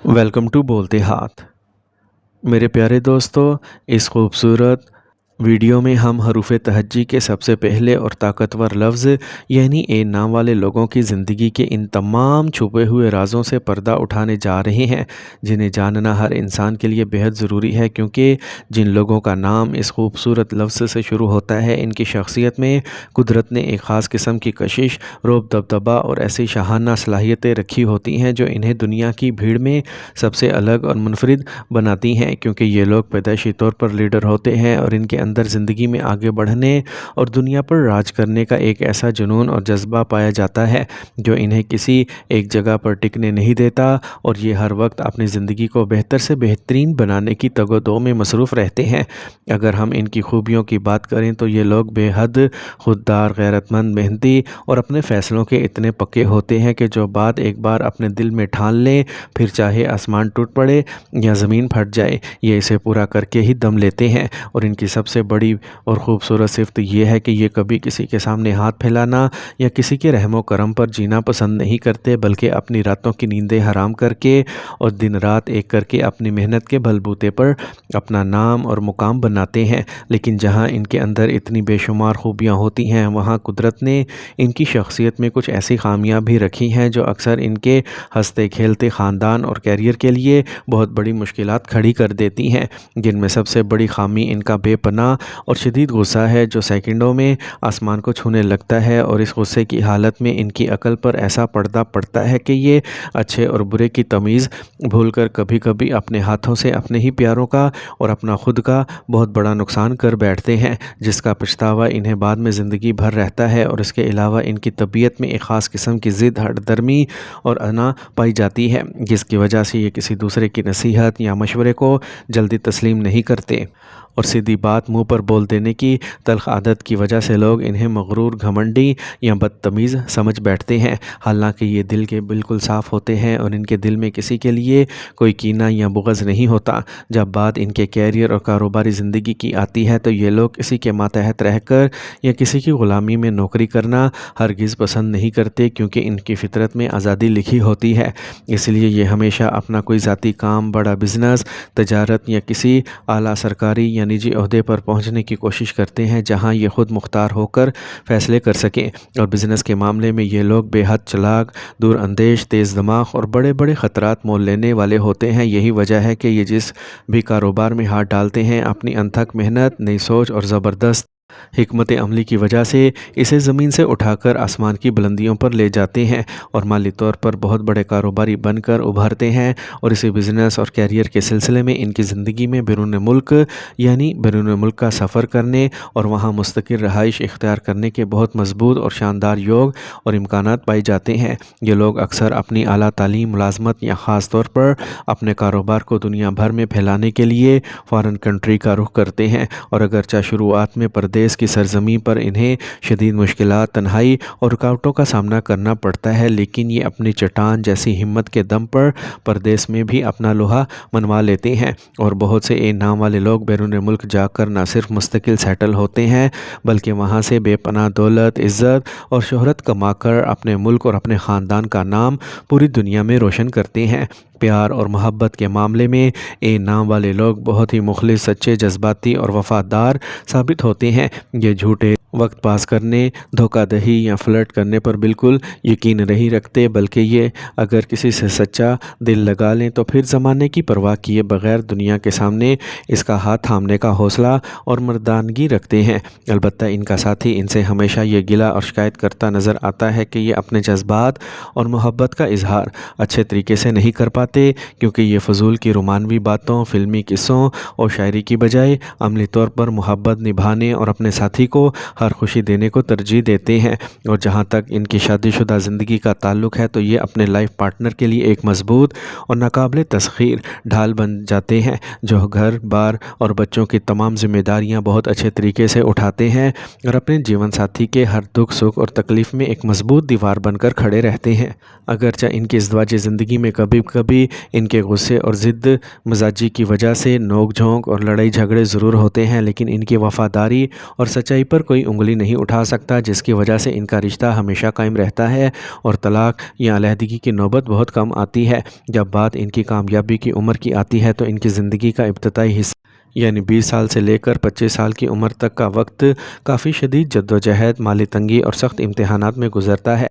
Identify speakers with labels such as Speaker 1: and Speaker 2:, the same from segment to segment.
Speaker 1: Welcome to बोलते हाथ। मेरे प्यारे दोस्तों, इस खूबसूरत वीडियो में हम हरूफ तहज्जी के सबसे पहले और ताकतवर लफ्ज़ यानी ए नाम वाले लोगों की ज़िंदगी के इन तमाम छुपे हुए राज़ों से पर्दा उठाने जा रहे हैं, जिन्हें जानना हर इंसान के लिए बेहद ज़रूरी है। क्योंकि जिन लोगों का नाम इस खूबसूरत लफ्ज़ से शुरू होता है, इनकी शख्सियत में कुदरत ने एक ख़ास किस्म की कशिश, रोब दबदबा और ऐसी शाहाना सलाहियतें रखी होती हैं जो इन्हें दुनिया की भीड़ में सबसे अलग और मुनफरिद बनाती हैं। क्योंकि ये लोग पैदाइशी तौर पर लीडर होते हैं और इनके अंदर ज़िंदगी में आगे बढ़ने और दुनिया पर राज करने का एक ऐसा जुनून और जज्बा पाया जाता है जो इन्हें किसी एक जगह पर टिकने नहीं देता, और ये हर वक्त अपनी ज़िंदगी को बेहतर से बेहतरीन बनाने की तगोदो में मसरूफ़ रहते हैं। अगर हम इनकी खूबियों की बात करें तो ये लोग बेहद खुददार, गैरतमंद, मेहनती और अपने फ़ैसलों के इतने पक्के होते हैं कि जो बात एक बार अपने दिल में ठान लें, फिर चाहे आसमान टूट पड़े या ज़मीन फट जाए, ये इसे पूरा करके ही दम लेते हैं। और इनकी सबसे बड़ी और ख़ूबसूरत सिफ़त ये है कि ये कभी किसी के सामने हाथ फैलाना या किसी के रहमो करम पर जीना पसंद नहीं करते, बल्कि अपनी रातों की नींदें हराम करके और दिन रात एक करके अपनी मेहनत के बलबूते पर अपना नाम और मुकाम बनाते हैं। लेकिन जहाँ इनके अंदर इतनी बेशुमार खूबियाँ होती हैं, वहाँ कुदरत ने इनकी शख्सियत में कुछ ऐसी खामियाँ भी रखी हैं जो अक्सर इनके हंसते खेलते ख़ानदान और कैरियर के लिए बहुत बड़ी मुश्किलात खड़ी कर देती हैं। जिनमें सबसे बड़ी खामी इनका बेपनाह और शदीद गुस्सा है, जो सेकंडों में आसमान को छूने लगता है। और इस गुस्से की हालत में इनकी अकल पर ऐसा पर्दा पड़ता है कि ये अच्छे और बुरे की तमीज़ भूलकर कभी कभी अपने हाथों से अपने ही प्यारों का और अपना खुद का बहुत बड़ा नुकसान कर बैठते हैं, जिसका पछतावा इन्हें बाद में ज़िंदगी भर रहता है। और इसके अलावा इनकी तबीयत में एक ख़ास किस्म की ज़िद, हठधर्मी और अना पाई जाती है, जिसकी वजह से ये किसी दूसरे की नसीहत या मशवरे को जल्दी तस्लीम नहीं करते। और सीधी बात मुंह पर बोल देने की तल्ख़ आदत की वजह से लोग इन्हें मगरूर, घमंडी या बदतमीज़ समझ बैठते हैं। हालांकि ये दिल के बिल्कुल साफ़ होते हैं और इनके दिल में किसी के लिए कोई कीना या बुग़्ज़ नहीं होता। जब बात इनके कैरियर और कारोबारी ज़िंदगी की आती है तो ये लोग किसी के मातहत रहकर या किसी की ग़ुलामी में नौकरी करना हरगिज़ पसंद नहीं करते, क्योंकि इनकी फ़ितरत में आज़ादी लिखी होती है। इसलिए ये हमेशा अपना कोई ज़ाती काम, बड़ा बिज़नेस, तजारत या किसी आला सरकारी या निजी ओहदे पर पहुंचने की कोशिश करते हैं, जहां ये खुद मुख्तार होकर फ़ैसले कर सकें। और बिज़नेस के मामले में ये लोग बेहद चालाक, दूरअंदेश, तेज़ दिमाग और बड़े बड़े ख़तरात मोल लेने वाले होते हैं। यही वजह है कि ये जिस भी कारोबार में हाथ डालते हैं, अपनी अनथक मेहनत, नई सोच और ज़बरदस्त हिकमत अमली की वजह से इसे ज़मीन से उठाकर आसमान की बुलंदियों पर ले जाते हैं और माली तौर पर बहुत बड़े कारोबारी बनकर उभरते हैं। और इसी बिज़नेस और कैरियर के सिलसिले में इनकी ज़िंदगी में बैरून मुल्क यानी बैरून मुल्क का सफ़र करने और वहाँ मुस्तकिल रहाइश इख्तियार करने के बहुत मजबूत और शानदार योग और इम्कानात पाए जाते हैं। ये लोग अक्सर अपनी आला तालीम, मुलाजमत या ख़ास तौर पर अपने कारोबार को दुनिया भर में फैलाने के लिए फ़ॉरेन कंट्री का रुख करते हैं। और अगरचे शुरुआत में परदेश की सरजमी पर इन्हें शदीद मुश्किलात, तन्हाई और रुकावटों का सामना करना पड़ता है, लेकिन ये अपनी चट्टान जैसी हिम्मत के दम पर परदेश में भी अपना लोहा मनवा लेते हैं। और बहुत से ए नाम वाले लोग बैरून मुल्क जाकर न सिर्फ मुस्तकिल सेटल होते हैं, बल्कि वहाँ से बेपनाह दौलत, इज़्ज़त और शोहरत कमाकर अपने मुल्क और अपने ख़ानदान का नाम पूरी दुनिया में रोशन करते हैं। प्यार और मोहब्बत के मामले में ए नाम वाले लोग बहुत ही मुखलिस, सच्चे, जज्बाती और वफ़ादार साबित होते हैं। ये झूठे, वक्त पास करने, धोखाधड़ी या फ्लर्ट करने पर बिल्कुल यकीन नहीं रखते, बल्कि ये अगर किसी से सच्चा दिल लगा लें तो फिर ज़माने की परवाह किए बगैर दुनिया के सामने इसका हाथ थामने का हौसला और मर्दानगी रखते हैं। अलबत्ता इनका साथी इनसे हमेशा ये गिला और शिकायत करता नज़र आता है कि ये अपने जज्बात और मोहब्बत का इजहार अच्छे तरीके से नहीं कर पाते, क्योंकि ये फजूल की रोमानवी बातों, फिल्मी किस्सों और शायरी की बजाय अमली तौर पर मोहब्बत निभाने और अपने साथी को हर खुशी देने को तरजीह देते हैं। और जहाँ तक इनकी शादीशुदा ज़िंदगी का ताल्लुक़ है तो ये अपने लाइफ पार्टनर के लिए एक मजबूत और नाकाबिले तस्खीर ढाल बन जाते हैं, जो घर बार और बच्चों की तमाम जिम्मेदारियाँ बहुत अच्छे तरीके से उठाते हैं और अपने जीवन साथी के हर दुख, सुख और तकलीफ़ में एक मजबूत दीवार बनकर खड़े रहते हैं। अगरचे इनकी इज़्दिवाजी ज़िंदगी में कभी कभी इनके गुस्से और ज़िद्द मजाजी की वजह से नोक झोंक और लड़ाई झगड़े ज़रूर होते हैं, लेकिन इनकी वफ़ादारी और सच्चाई पर कोई انگلی نہیں اٹھا سکتا، جس کی وجہ سے ان کا رشتہ ہمیشہ قائم رہتا ہے اور طلاق یا علیحدگی کی نوبت بہت کم آتی ہے۔ جب بات ان کی کامیابی کی عمر کی آتی ہے تو ان کی زندگی کا ابتدائی حصہ یعنی 20 سال سے لے کر 25 سال کی عمر تک کا وقت کافی شدید جدوجہد، مالی تنگی اور سخت امتحانات میں گزرتا ہے،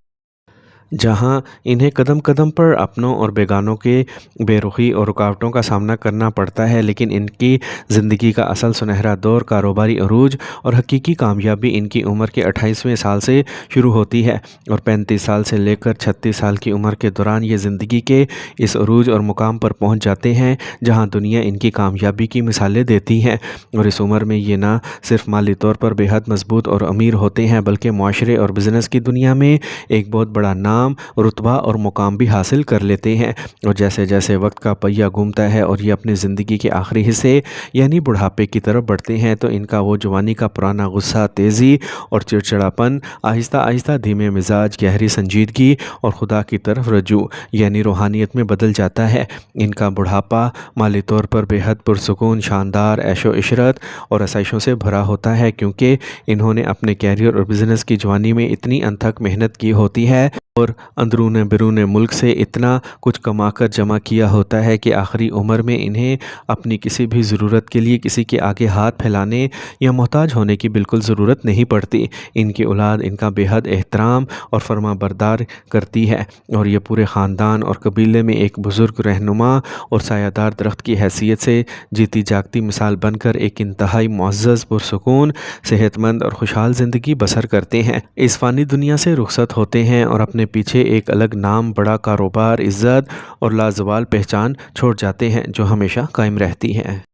Speaker 1: جہاں انہیں قدم قدم پر اپنوں اور بیگانوں کے بے رخی اور رکاوٹوں کا سامنا کرنا پڑتا ہے، لیکن ان کی زندگی کا اصل سنہرا دور، کاروباری عروج اور حقیقی کامیابی ان کی عمر کے 28ویں سال سے شروع ہوتی ہے اور 35 سال سے لے کر 36 سال کی عمر کے دوران یہ زندگی کے اس عروج اور مقام پر پہنچ جاتے ہیں جہاں دنیا ان کی کامیابی کی مثالیں دیتی ہے، اور اس عمر میں یہ نہ صرف مالی طور پر بے حد مضبوط اور امیر ہوتے ہیں بلکہ معاشرے اور بزنس کی دنیا میں ایک بہت بڑا نام، رتبہ اور مقام بھی حاصل کر لیتے ہیں۔ اور جیسے جیسے وقت کا پہیہ گھومتا ہے اور یہ اپنی زندگی کے آخری حصے یعنی بڑھاپے کی طرف بڑھتے ہیں تو ان کا وہ جوانی کا پرانا غصہ، تیزی اور چڑچڑاپن آہستہ آہستہ دھیمے مزاج، گہری سنجیدگی اور خدا کی طرف رجوع یعنی روحانیت میں بدل جاتا ہے۔ ان کا بڑھاپا مالی طور پر بے حد پرسکون، شاندار عیش و عشرت اور آسائشوں سے بھرا ہوتا ہے، کیونکہ انہوں نے اپنے کیریئر اور بزنس کی جوانی میں اتنی انتھک محنت کی ہوتی ہے اور اندرون بیرون ملک سے اتنا کچھ کما کر جمع کیا ہوتا ہے کہ آخری عمر میں انہیں اپنی کسی بھی ضرورت کے لیے کسی کے آگے ہاتھ پھیلانے یا محتاج ہونے کی بالکل ضرورت نہیں پڑتی۔ ان کی اولاد ان کا بے حد احترام اور فرما بردار کرتی ہے اور یہ پورے خاندان اور قبیلے میں ایک بزرگ رہنما اور سایہ دار درخت کی حیثیت سے جیتی جاگتی مثال بن کر ایک انتہائی معزز، پرسکون، صحت مند اور خوشحال زندگی بسر کرتے ہیں، اس فانی دنیا سے رخصت ہوتے ہیں اور اپنے پیچھے ایک الگ نام، بڑا کاروبار، عزت اور لازوال پہچان چھوڑ جاتے ہیں جو ہمیشہ قائم رہتی ہے۔